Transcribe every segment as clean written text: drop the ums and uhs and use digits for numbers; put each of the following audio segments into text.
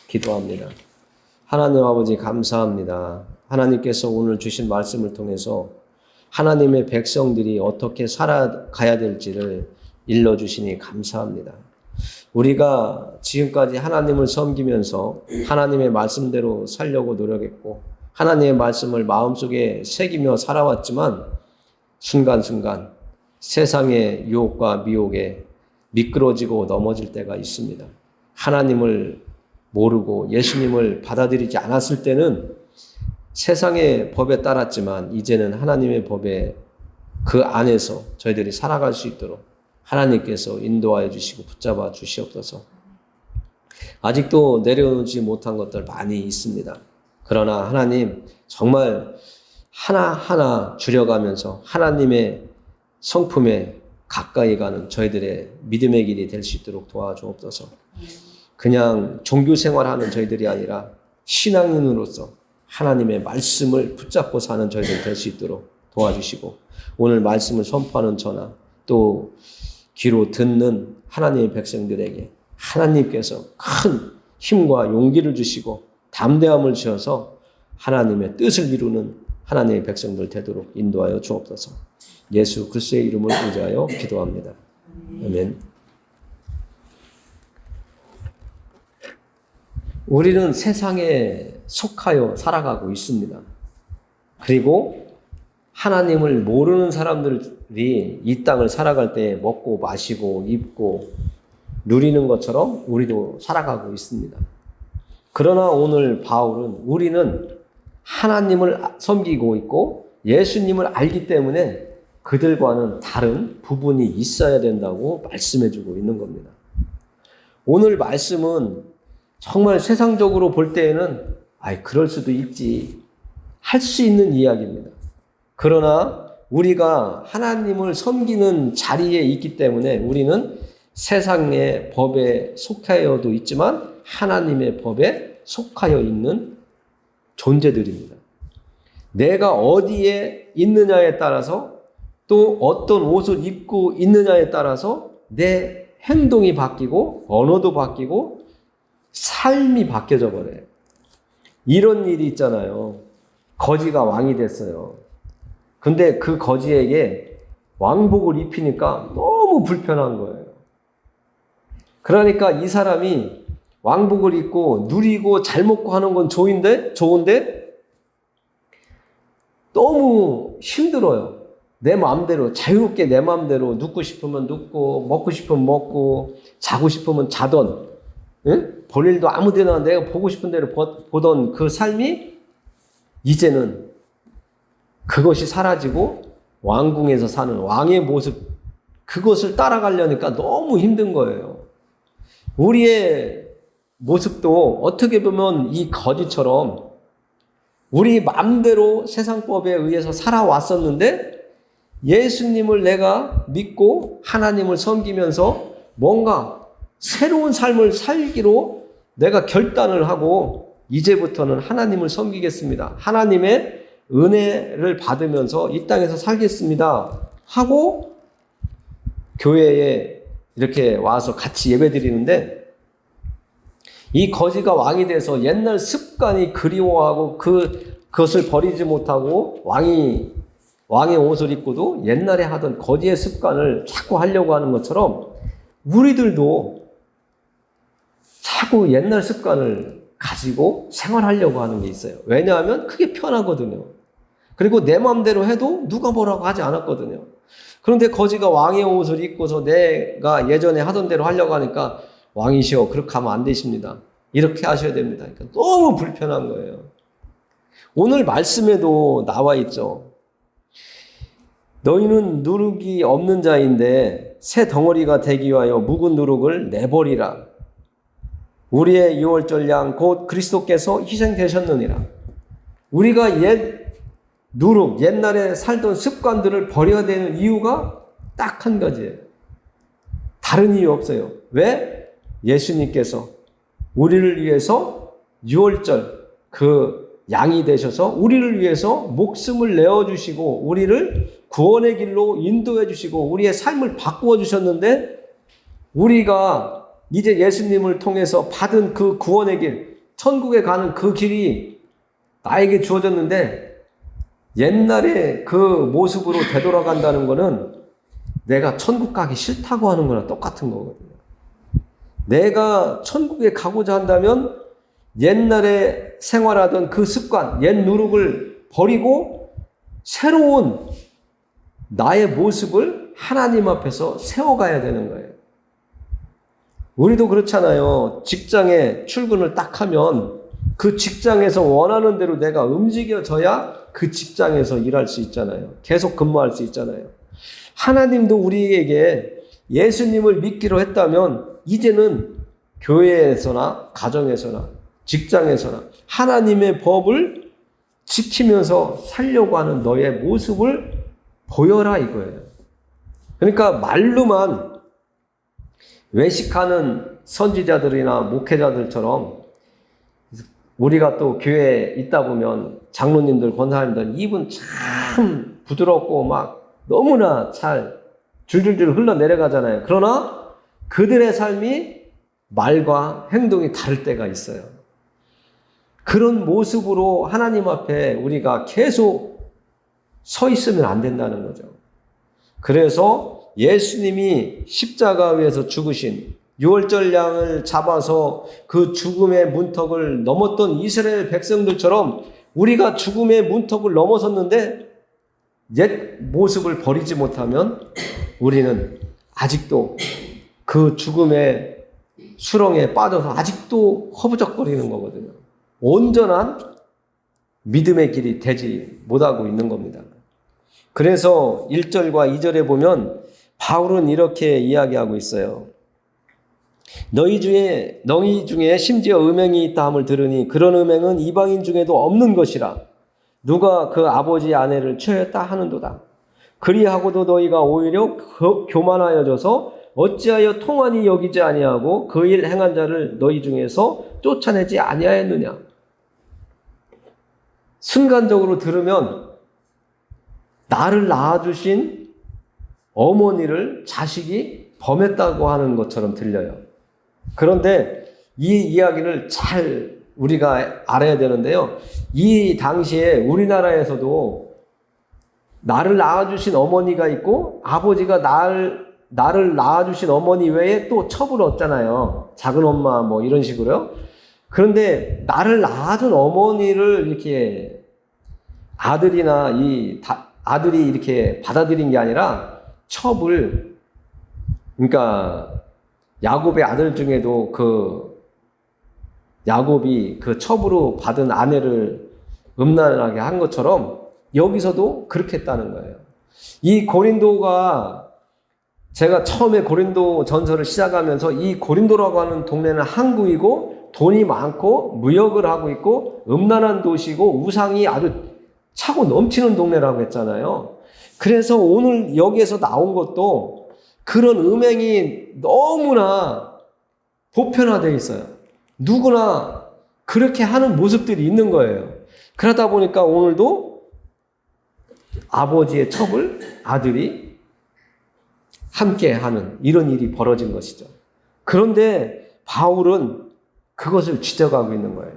기도합니다. 하나님 아버지 감사합니다. 하나님께서 오늘 주신 말씀을 통해서 하나님의 백성들이 어떻게 살아가야 될지를 일러주시니 감사합니다. 우리가 지금까지 하나님을 섬기면서 하나님의 말씀대로 살려고 노력했고 하나님의 말씀을 마음속에 새기며 살아왔지만 순간순간 세상의 유혹과 미혹에 미끄러지고 넘어질 때가 있습니다. 하나님을 모르고 예수님을 받아들이지 않았을 때는 세상의 법에 따랐지만 이제는 하나님의 법에 그 안에서 저희들이 살아갈 수 있도록 하나님께서 인도하여 주시고 붙잡아 주시옵소서. 아직도 내려오지 못한 것들 많이 있습니다. 그러나 하나님 정말 하나하나 줄여가면서 하나님의 성품에 가까이 가는 저희들의 믿음의 길이 될 수 있도록 도와주옵소서. 그냥 종교 생활하는 저희들이 아니라 신앙인으로서 하나님의 말씀을 붙잡고 사는 저희들 될 수 있도록 도와주시고 오늘 말씀을 선포하는 저나 또 귀로 듣는 하나님의 백성들에게 하나님께서 큰 힘과 용기를 주시고 담대함을 주셔서 하나님의 뜻을 이루는 하나님의 백성들 되도록 인도하여 주옵소서. 예수 그리스도의 이름을 의지하여 기도합니다. 아멘. 우리는 세상에 속하여 살아가고 있습니다. 그리고 하나님을 모르는 사람들이 이 땅을 살아갈 때 먹고 마시고 입고 누리는 것처럼 우리도 살아가고 있습니다. 그러나 오늘 바울은 우리는 하나님을 섬기고 있고 예수님을 알기 때문에 그들과는 다른 부분이 있어야 된다고 말씀해주고 있는 겁니다. 오늘 말씀은 정말 세상적으로 볼 때에는 그럴 수도 있지 할 수 있는 이야기입니다. 그러나 우리가 하나님을 섬기는 자리에 있기 때문에 우리는 세상의 법에 속하여도 있지만 하나님의 법에 속하여 있는 존재들입니다. 내가 어디에 있느냐에 따라서 또 어떤 옷을 입고 있느냐에 따라서 내 행동이 바뀌고 언어도 바뀌고 삶이 바뀌어져 버려요. 이런 일이 있잖아요. 거지가 왕이 됐어요. 근데 그 거지에게 왕복을 입히니까 너무 불편한 거예요. 그러니까 이 사람이 왕복을 입고 누리고 잘 먹고 하는 건 좋은데 너무 힘들어요. 내 마음대로 자유롭게 내 마음대로 눕고 싶으면 눕고 먹고 싶으면 먹고 자고 싶으면 자던 볼 일도 아무 데나 내가 보고 싶은 대로 보던 그 삶이 이제는 그것이 사라지고 왕궁에서 사는 왕의 모습 그것을 따라가려니까 너무 힘든 거예요. 우리의 모습도 어떻게 보면 이 거지처럼 우리 마음대로 세상법에 의해서 살아왔었는데 예수님을 내가 믿고 하나님을 섬기면서 뭔가 새로운 삶을 살기로 내가 결단을 하고 이제부터는 하나님을 섬기겠습니다. 하나님의 은혜를 받으면서 이 땅에서 살겠습니다. 하고 교회에 이렇게 와서 같이 예배 드리는데 이 거지가 왕이 돼서 옛날 습관이 그리워하고 그것을 버리지 못하고 왕의 옷을 입고도 옛날에 하던 거지의 습관을 자꾸 하려고 하는 것처럼 우리들도 자꾸 옛날 습관을 가지고 생활하려고 하는 게 있어요. 왜냐하면 그게 편하거든요. 그리고 내 마음대로 해도 누가 뭐라고 하지 않았거든요. 그런데 거지가 왕의 옷을 입고서 내가 예전에 하던 대로 하려고 하니까 왕이시여 그렇게 하면 안 되십니다. 이렇게 하셔야 됩니다. 그러니까 너무 불편한 거예요. 오늘 말씀에도 나와 있죠. 너희는 누룩이 없는 자인데 새 덩어리가 되기 위하여 묵은 누룩을 내버리라. 우리의 유월절 양 곧 그리스도께서 희생되셨느니라. 우리가 옛날에 살던 습관들을 버려야 되는 이유가 딱 한 가지예요. 다른 이유 없어요. 왜? 예수님께서 우리를 위해서 유월절 그 양이 되셔서 우리를 위해서 목숨을 내어주시고 우리를 구원의 길로 인도해 주시고 우리의 삶을 바꾸어 주셨는데 우리가 이제 예수님을 통해서 받은 그 구원의 길, 천국에 가는 그 길이 나에게 주어졌는데 옛날에 그 모습으로 되돌아간다는 거는 내가 천국 가기 싫다고 하는 거랑 똑같은 거거든요. 내가 천국에 가고자 한다면 옛날에 생활하던 그 습관, 옛 누룩을 버리고 새로운 나의 모습을 하나님 앞에서 세워가야 되는 거예요. 우리도 그렇잖아요. 직장에 출근을 딱 하면 그 직장에서 원하는 대로 내가 움직여져야 그 직장에서 일할 수 있잖아요. 계속 근무할 수 있잖아요. 하나님도 우리에게 예수님을 믿기로 했다면 이제는 교회에서나 가정에서나 직장에서나 하나님의 법을 지키면서 살려고 하는 너의 모습을 보여라 이거예요. 그러니까 말로만 외식하는 선지자들이나 목회자들처럼 우리가 또 교회에 있다 보면 장로님들, 권사님들 입은 참 부드럽고 막 너무나 잘 줄줄줄 흘러내려가잖아요. 그러나 그들의 삶이 말과 행동이 다를 때가 있어요. 그런 모습으로 하나님 앞에 우리가 계속 서 있으면 안 된다는 거죠. 그래서 예수님이 십자가 위에서 죽으신 유월절 양을 잡아서 그 죽음의 문턱을 넘었던 이스라엘 백성들처럼 우리가 죽음의 문턱을 넘어섰는데 옛 모습을 버리지 못하면 우리는 아직도 그 죽음의 수렁에 빠져서 아직도 허부적거리는 거거든요. 온전한 믿음의 길이 되지 못하고 있는 겁니다. 그래서 1절과 2절에 보면 바울은 이렇게 이야기하고 있어요. 너희 중에 심지어 음행이 있다 함을 들으니 그런 음행은 이방인 중에도 없는 것이라. 누가 그 아버지의 아내를 취하였다 하는도다. 그리하고도 너희가 오히려 교만하여져서 어찌하여 통한이 여기지 아니하고 그 일 행한 자를 너희 중에서 쫓아내지 아니하였느냐. 순간적으로 들으면 나를 낳아주신 어머니를 자식이 범했다고 하는 것처럼 들려요. 그런데 이 이야기를 잘 우리가 알아야 되는데요. 이 당시에 우리나라에서도 나를 낳아주신 어머니가 있고 아버지가 나를 낳아주신 어머니 외에 또 첩을 얻잖아요. 작은 엄마 뭐 이런 식으로요. 그런데 나를 낳아준 어머니를 이렇게 아들이 이렇게 받아들인 게 아니라 첩을, 그러니까 야곱의 아들 중에도 그 야곱이 그 첩으로 받은 아내를 음란하게 한 것처럼 여기서도 그렇게 했다는 거예요. 이 고린도가 제가 처음에 고린도 전서를 시작하면서 이 고린도라고 하는 동네는 항구이고 돈이 많고 무역을 하고 있고 음란한 도시고 우상이 아주 차고 넘치는 동네라고 했잖아요. 그래서 오늘 여기에서 나온 것도 그런 음행이 너무나 보편화되어 있어요. 누구나 그렇게 하는 모습들이 있는 거예요. 그러다 보니까 오늘도 아버지의 첩을 아들이 함께 하는 이런 일이 벌어진 것이죠. 그런데 바울은 그것을 지적하고 있는 거예요.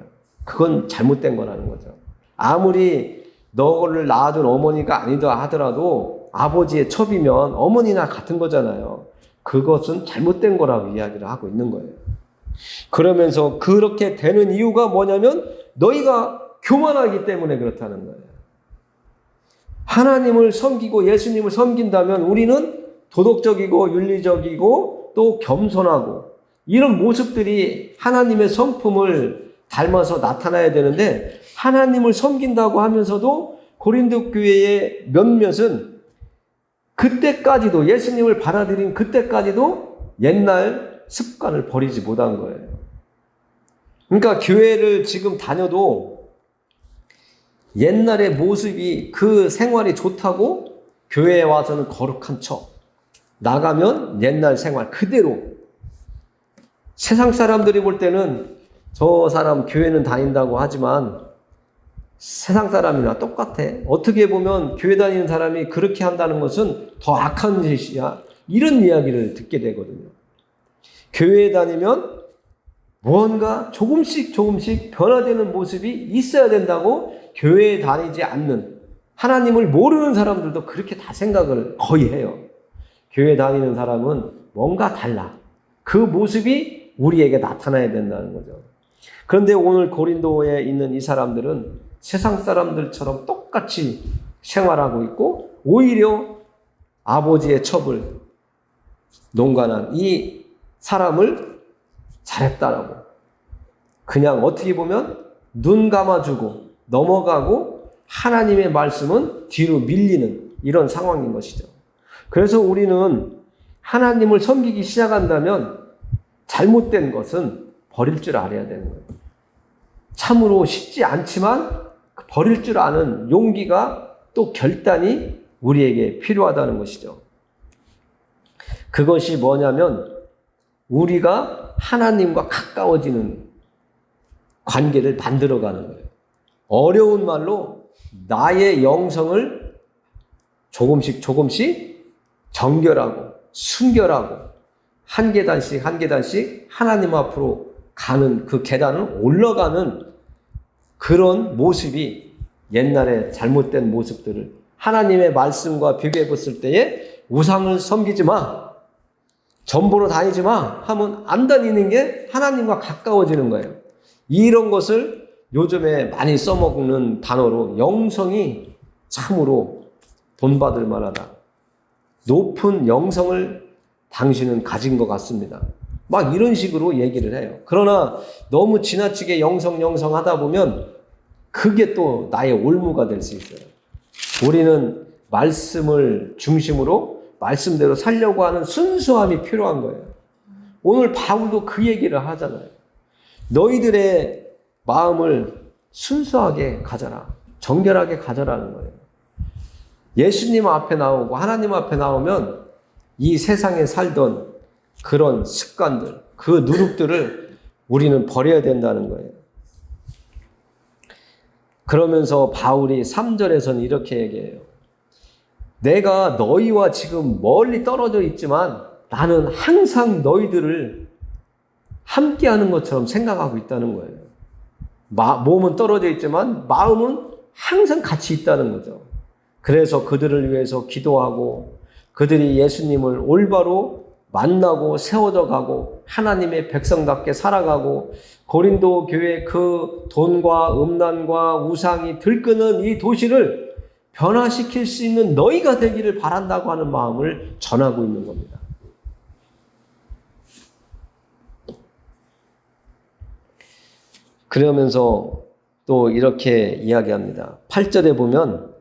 그건 잘못된 거라는 거죠. 아무리 너를 낳아준 어머니가 아니다 하더라도 아버지의 첩이면 어머니나 같은 거잖아요. 그것은 잘못된 거라고 이야기를 하고 있는 거예요. 그러면서 그렇게 되는 이유가 뭐냐면 너희가 교만하기 때문에 그렇다는 거예요. 하나님을 섬기고 예수님을 섬긴다면 우리는 도덕적이고 윤리적이고 또 겸손하고 이런 모습들이 하나님의 성품을 닮아서 나타나야 되는데 하나님을 섬긴다고 하면서도 고린도 교회의 몇몇은 그때까지도 예수님을 받아들인 그때까지도 옛날 습관을 버리지 못한 거예요. 그러니까 교회를 지금 다녀도 옛날의 모습이 그 생활이 좋다고 교회에 와서는 거룩한 척 나가면 옛날 생활 그대로 세상 사람들이 볼 때는 저 사람 교회는 다닌다고 하지만 세상 사람이나 똑같아. 어떻게 보면 교회 다니는 사람이 그렇게 한다는 것은 더 악한 짓이야. 이런 이야기를 듣게 되거든요. 교회에 다니면 무언가 조금씩 변화되는 모습이 있어야 된다고 교회에 다니지 않는, 하나님을 모르는 사람들도 그렇게 다 생각을 거의 해요. 교회 다니는 사람은 뭔가 달라. 그 모습이 우리에게 나타나야 된다는 거죠. 그런데 오늘 고린도에 있는 이 사람들은 세상 사람들처럼 똑같이 생활하고 있고, 오히려 아버지의 첩을 농간한 이 사람을 잘했다라고, 그냥 어떻게 보면 눈 감아주고 넘어가고 하나님의 말씀은 뒤로 밀리는 이런 상황인 것이죠. 그래서 우리는 하나님을 섬기기 시작한다면 잘못된 것은 버릴 줄 알아야 되는 거예요. 참으로 쉽지 않지만 버릴 줄 아는 용기가 또 결단이 우리에게 필요하다는 것이죠. 그것이 뭐냐면 우리가 하나님과 가까워지는 관계를 만들어가는 거예요. 어려운 말로 나의 영성을 조금씩 정결하고 순결하고 한 계단씩 하나님 앞으로 가는 그 계단을 올라가는 그런 모습이, 옛날에 잘못된 모습들을 하나님의 말씀과 비교해 봤을 때에 우상을 섬기지 마, 전보로 다니지 마 하면 안 다니는 게 하나님과 가까워지는 거예요. 이런 것을 요즘에 많이 써먹는 단어로 영성이 참으로 본받을 만하다. 높은 영성을 당신은 가진 것 같습니다. 막 이런 식으로 얘기를 해요. 그러나 너무 지나치게 영성 하다 보면 그게 또 나의 올무가 될 수 있어요. 우리는 말씀을 중심으로 말씀대로 살려고 하는 순수함이 필요한 거예요. 오늘 바울도 그 얘기를 하잖아요. 너희들의 마음을 순수하게 가져라. 정결하게 가져라는 거예요. 예수님 앞에 나오고 하나님 앞에 나오면 이 세상에 살던 그런 습관들, 그 누룩들을 우리는 버려야 된다는 거예요. 그러면서 바울이 3절에서는 이렇게 얘기해요. 내가 너희와 지금 멀리 떨어져 있지만 나는 항상 너희들을 함께하는 것처럼 생각하고 있다는 거예요. 몸은 떨어져 있지만 마음은 항상 같이 있다는 거죠. 그래서 그들을 위해서 기도하고 그들이 예수님을 올바로 만나고 세워져 가고 하나님의 백성답게 살아가고 고린도 교회 그 돈과 음란과 우상이 들끄는 이 도시를 변화시킬 수 있는 너희가 되기를 바란다고 하는 마음을 전하고 있는 겁니다. 그러면서 또 이렇게 이야기합니다. 8절에 보면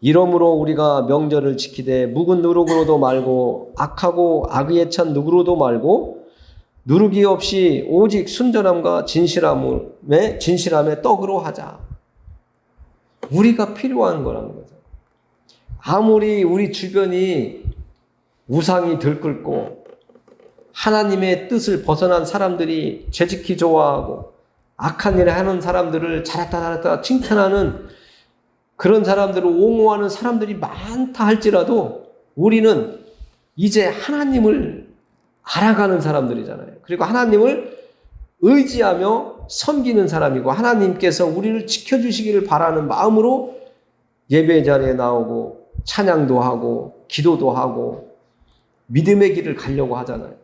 이러므로 우리가 명절을 지키되 묵은 누룩으로도 말고 악하고 악의에 찬 누구로도 말고 누룩이 없이 오직 순전함과 진실함의 떡으로 하자. 우리가 필요한 거라는 거죠. 아무리 우리 주변이 우상이 들끓고 하나님의 뜻을 벗어난 사람들이 죄짓기 좋아하고 악한 일을 하는 사람들을 잘했다 칭찬하는 그런 사람들을 옹호하는 사람들이 많다 할지라도 우리는 이제 하나님을 알아가는 사람들이잖아요. 그리고 하나님을 의지하며 섬기는 사람이고 하나님께서 우리를 지켜주시기를 바라는 마음으로 예배 자리에 나오고 찬양도 하고 기도도 하고 믿음의 길을 가려고 하잖아요.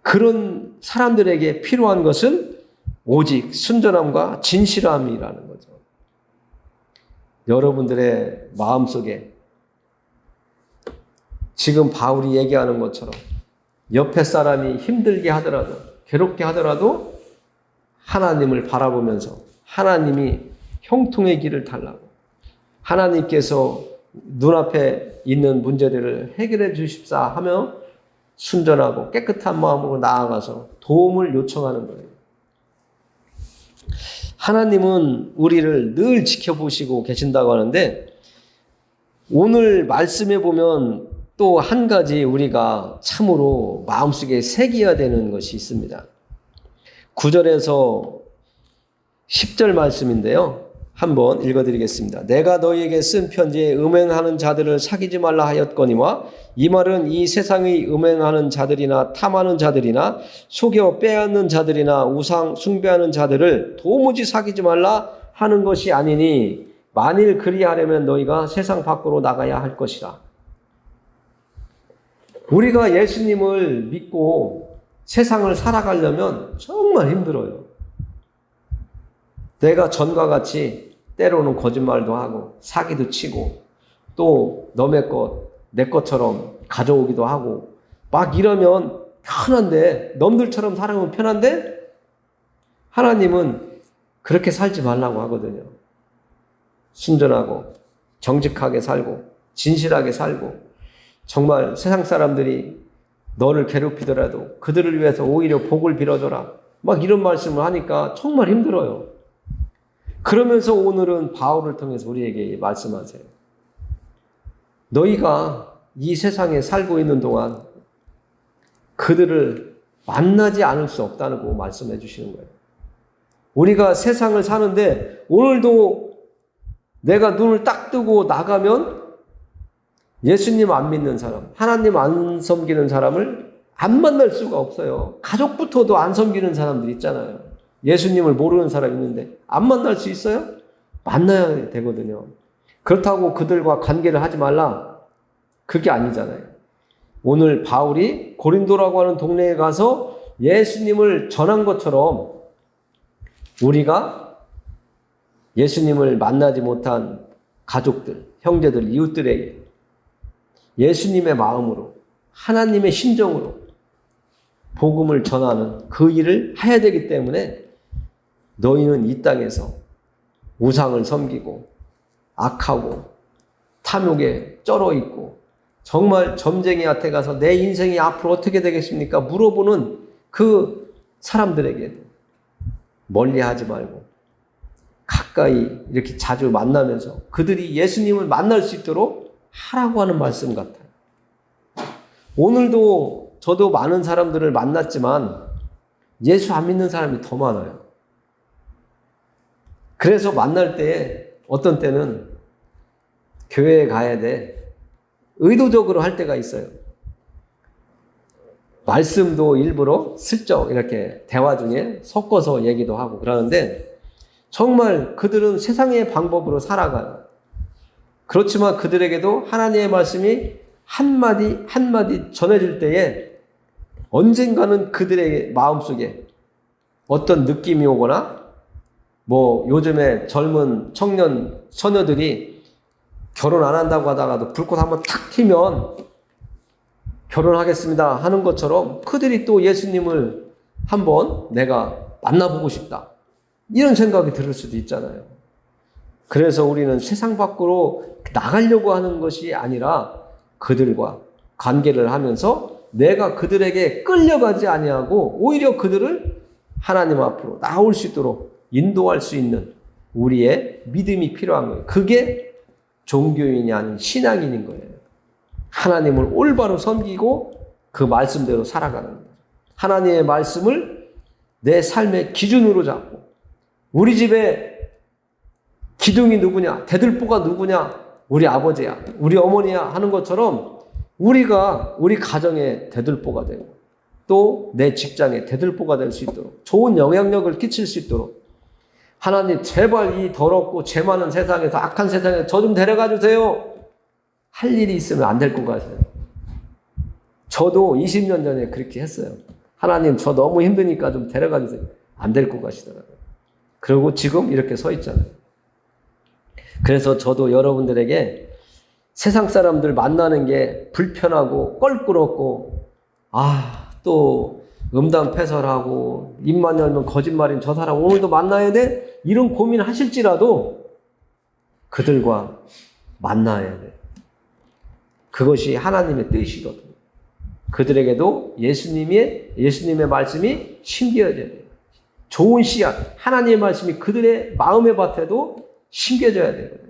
그런 사람들에게 필요한 것은 오직 순전함과 진실함이라는 거죠. 여러분들의 마음속에 지금 바울이 얘기하는 것처럼 옆에 사람이 힘들게 하더라도 괴롭게 하더라도 하나님을 바라보면서 하나님이 형통의 길을 달라고 하나님께서 눈앞에 있는 문제들을 해결해 주십사 하며 순전하고 깨끗한 마음으로 나아가서 도움을 요청하는 거예요. 하나님은 우리를 늘 지켜보시고 계신다고 하는데 오늘 말씀에 보면 또 한 가지 우리가 참으로 마음속에 새겨야 되는 것이 있습니다. 9절에서 10절 말씀인데요. 한번 읽어드리겠습니다. 내가 너희에게 쓴 편지에 음행하는 자들을 사귀지 말라 하였거니와 이 말은 이 세상의 음행하는 자들이나 탐하는 자들이나 속여 빼앗는 자들이나 우상 숭배하는 자들을 도무지 사귀지 말라 하는 것이 아니니 만일 그리하려면 너희가 세상 밖으로 나가야 할 것이라. 우리가 예수님을 믿고 세상을 살아가려면 정말 힘들어요. 내가 전과 같이 때로는 거짓말도 하고 사기도 치고 또 너의 것, 내 것처럼 가져오기도 하고 막 이러면 편한데, 남들처럼 살아가면 편한데 하나님은 그렇게 살지 말라고 하거든요. 순전하고 정직하게 살고 진실하게 살고 정말 세상 사람들이 너를 괴롭히더라도 그들을 위해서 오히려 복을 빌어줘라. 막 이런 말씀을 하니까 정말 힘들어요. 그러면서 오늘은 바울을 통해서 우리에게 말씀하세요. 너희가 이 세상에 살고 있는 동안 그들을 만나지 않을 수 없다고 말씀해 주시는 거예요. 우리가 세상을 사는데 오늘도 내가 눈을 딱 뜨고 나가면 예수님 안 믿는 사람, 하나님 안 섬기는 사람을 안 만날 수가 없어요. 가족부터도 안 섬기는 사람들 있잖아요. 예수님을 모르는 사람 있는데 안 만날 수 있어요? 만나야 되거든요. 그렇다고 그들과 관계를 하지 말라. 그게 아니잖아요. 오늘 바울이 고린도라고 하는 동네에 가서 예수님을 전한 것처럼 우리가 예수님을 만나지 못한 가족들, 형제들, 이웃들에게 예수님의 마음으로, 하나님의 심정으로 복음을 전하는 그 일을 해야 되기 때문에 너희는 이 땅에서 우상을 섬기고 악하고 탐욕에 쩔어 있고 정말 점쟁이한테 가서 내 인생이 앞으로 어떻게 되겠습니까? 물어보는 그 사람들에게 멀리 하지 말고 가까이 이렇게 자주 만나면서 그들이 예수님을 만날 수 있도록 하라고 하는 말씀 같아요. 오늘도 저도 많은 사람들을 만났지만 예수 안 믿는 사람이 더 많아요. 그래서 만날 때 어떤 때는 교회에 가야 돼. 의도적으로 할 때가 있어요. 말씀도 일부러 슬쩍 이렇게 대화 중에 섞어서 얘기도 하고 그러는데 정말 그들은 세상의 방법으로 살아가요. 그렇지만 그들에게도 하나님의 말씀이 한마디 한마디 전해질 때에 언젠가는 그들의 마음속에 어떤 느낌이 오거나 뭐 요즘에 젊은 청년 처녀들이 결혼 안 한다고 하다가도 불꽃 한번 탁 튀면 결혼하겠습니다 하는 것처럼 그들이 또 예수님을 한번 내가 만나보고 싶다 이런 생각이 들을 수도 있잖아요. 그래서 우리는 세상 밖으로 나가려고 하는 것이 아니라 그들과 관계를 하면서 내가 그들에게 끌려가지 아니하고 오히려 그들을 하나님 앞으로 나올 수 있도록 인도할 수 있는 우리의 믿음이 필요한 거예요. 그게 종교인이 아닌 신앙인인 거예요. 하나님을 올바로 섬기고 그 말씀대로 살아가는 거예요. 하나님의 말씀을 내 삶의 기준으로 잡고 우리 집에 기둥이 누구냐, 대들보가 누구냐, 우리 아버지야, 우리 어머니야 하는 것처럼 우리가 우리 가정의 대들보가 되고 또 내 직장의 대들보가 될 수 있도록 좋은 영향력을 끼칠 수 있도록 하나님 제발 이 더럽고 죄 많은 세상에서 악한 세상에 저 좀 데려가 주세요. 할 일이 있으면 안 될 것 같아요. 저도 20년 전에 그렇게 했어요. 하나님 저 너무 힘드니까 좀 데려가 주세요. 안 될 것 같시더라고요. 그리고 지금 이렇게 서 있잖아요. 그래서 저도 여러분들에게 세상 사람들 만나는 게 불편하고 껄끄럽고 또 음담패설하고 입만 열면 거짓말인 저 사람 오늘도 만나야 돼? 이런 고민하실지라도 그들과 만나야 돼. 그것이 하나님의 뜻이거든요. 그들에게도 예수님의 말씀이 심겨져야 돼요. 좋은 씨앗, 하나님의 말씀이 그들의 마음의 밭에도 심겨져야 되거든요.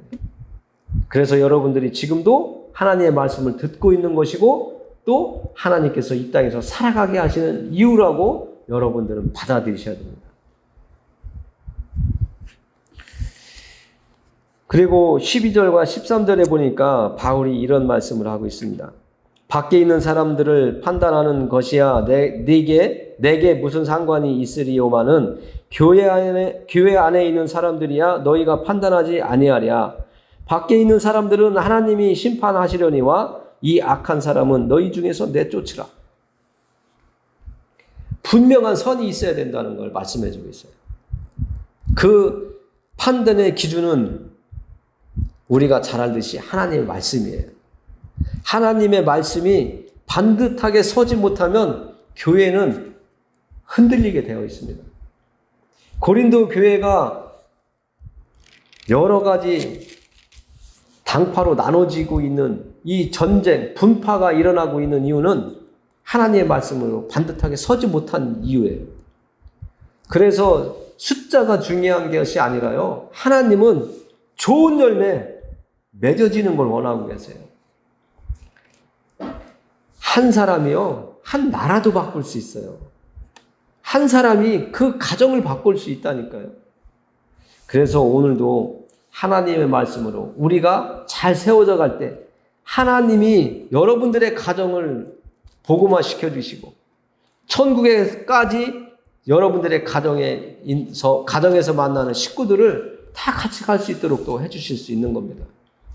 그래서 여러분들이 지금도 하나님의 말씀을 듣고 있는 것이고 또 하나님께서 이 땅에서 살아가게 하시는 이유라고 여러분들은 받아들이셔야 됩니다. 그리고 12절과 13절에 보니까 바울이 이런 말씀을 하고 있습니다. 밖에 있는 사람들을 판단하는 것이야 내게 무슨 상관이 있으리요마는 교회 안에 있는 사람들이야 너희가 판단하지 아니하랴. 밖에 있는 사람들은 하나님이 심판하시려니와 이 악한 사람은 너희 중에서 내쫓으라. 분명한 선이 있어야 된다는 걸 말씀해 주고 있어요. 그 판단의 기준은 우리가 잘 알듯이 하나님의 말씀이에요. 하나님의 말씀이 반듯하게 서지 못하면 교회는 흔들리게 되어 있습니다. 고린도 교회가 여러 가지 당파로 나눠지고 있는 이 전쟁, 분파가 일어나고 있는 이유는 하나님의 말씀으로 반듯하게 서지 못한 이유예요. 그래서 숫자가 중요한 것이 아니라요. 하나님은 좋은 열매 맺어지는 걸 원하고 계세요. 한 사람이요, 한 나라도 바꿀 수 있어요. 한 사람이 그 가정을 바꿀 수 있다니까요. 그래서 오늘도 하나님의 말씀으로 우리가 잘 세워져 갈 때 하나님이 여러분들의 가정을 복음화시켜 주시고 천국에까지 여러분들의 가정에서 만나는 식구들을 다 같이 갈 수 있도록 또 해주실 수 있는 겁니다.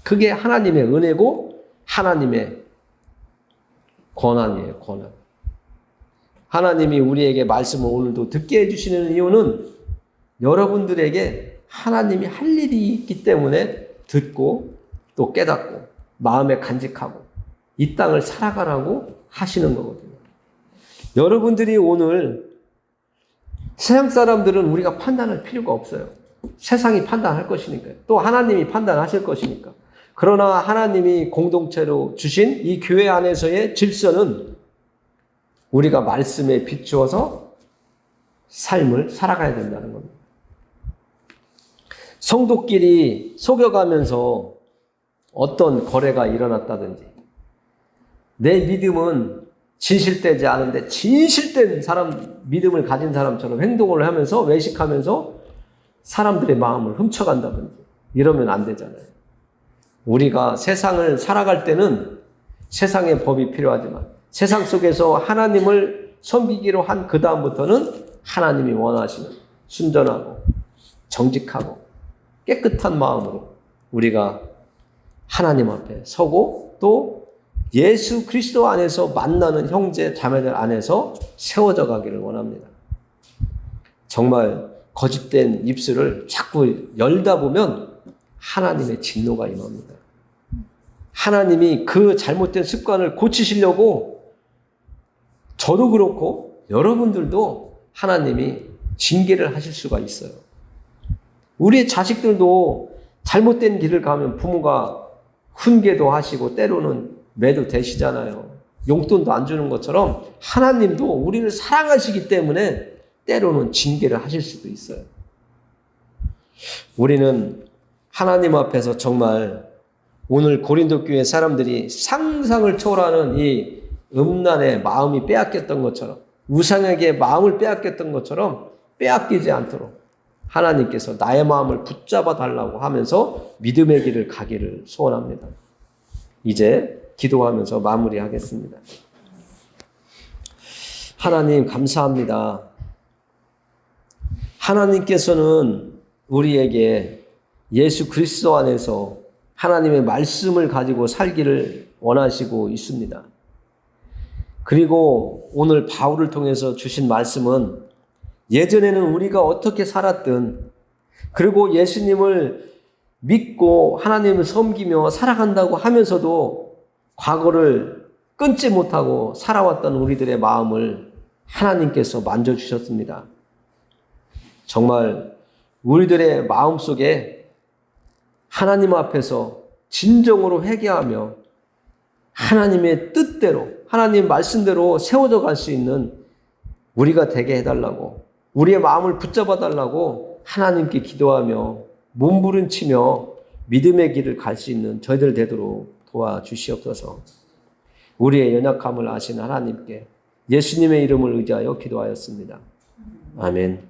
그게 하나님의 은혜고 하나님의 권한이에요. 권한. 하나님이 우리에게 말씀을 오늘도 듣게 해주시는 이유는 여러분들에게 하나님이 할 일이 있기 때문에 듣고 또 깨닫고 마음에 간직하고 이 땅을 살아가라고 하시는 거거든요. 여러분들이 오늘 세상 사람들은 우리가 판단할 필요가 없어요. 세상이 판단할 것이니까요. 또 하나님이 판단하실 것이니까. 그러나 하나님이 공동체로 주신 이 교회 안에서의 질서는 우리가 말씀에 비추어서 삶을 살아가야 된다는 겁니다. 성도끼리 속여가면서 어떤 거래가 일어났다든지 내 믿음은 진실되지 않은데 진실된 사람, 믿음을 가진 사람처럼 행동을 하면서 외식하면서 사람들의 마음을 훔쳐간다든지 이러면 안 되잖아요. 우리가 세상을 살아갈 때는 세상의 법이 필요하지만 세상 속에서 하나님을 섬기기로 한 그 다음부터는 하나님이 원하시는 순전하고 정직하고 깨끗한 마음으로 우리가 하나님 앞에 서고 또 예수 그리스도 안에서 만나는 형제 자매들 안에서 세워져 가기를 원합니다. 정말 거짓된 입술을 자꾸 열다 보면 하나님의 진노가 임합니다. 하나님이 그 잘못된 습관을 고치시려고 저도 그렇고 여러분들도 하나님이 징계를 하실 수가 있어요. 우리의 자식들도 잘못된 길을 가면 부모가 훈계도 하시고 때로는 매도 되시잖아요. 용돈도 안 주는 것처럼 하나님도 우리를 사랑하시기 때문에 때로는 징계를 하실 수도 있어요. 우리는 하나님 앞에서 정말 오늘 고린도 교회 사람들이 상상을 초월하는 이 음란의 마음이 빼앗겼던 것처럼 우상에게 마음을 빼앗겼던 것처럼 빼앗기지 않도록 하나님께서 나의 마음을 붙잡아 달라고 하면서 믿음의 길을 가기를 소원합니다. 이제 기도하면서 마무리하겠습니다. 하나님 감사합니다. 하나님께서는 우리에게 예수 그리스도 안에서 하나님의 말씀을 가지고 살기를 원하시고 있습니다. 그리고 오늘 바울을 통해서 주신 말씀은 예전에는 우리가 어떻게 살았든 그리고 예수님을 믿고 하나님을 섬기며 살아간다고 하면서도 과거를 끊지 못하고 살아왔던 우리들의 마음을 하나님께서 만져주셨습니다. 정말 우리들의 마음속에 하나님 앞에서 진정으로 회개하며 하나님의 뜻대로 하나님 말씀대로 세워져 갈 수 있는 우리가 되게 해달라고 우리의 마음을 붙잡아 달라고 하나님께 기도하며 몸부림치며 믿음의 길을 갈 수 있는 저희들 되도록 도와주시옵소서. 우리의 연약함을 아시는 하나님께 예수님의 이름을 의지하여 기도하였습니다. 아멘.